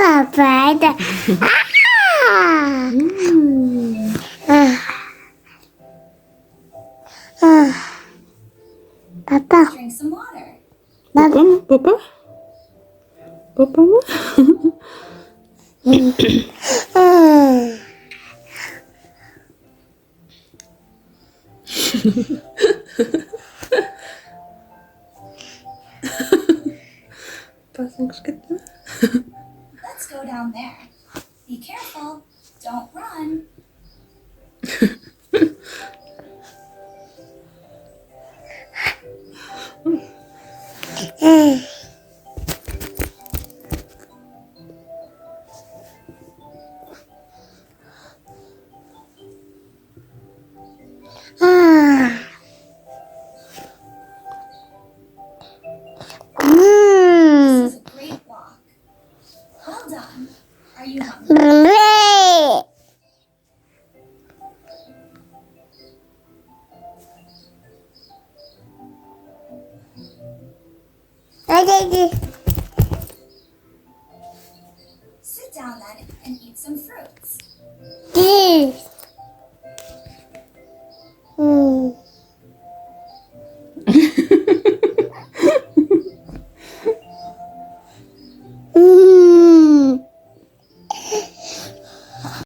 Papa. Papa. Drink some water. Papa? Papa mı? Pasang kışkırtma. Let's go down there. Be careful. Don't run. This is a great walk. Well done. Are you hungry? Hadi.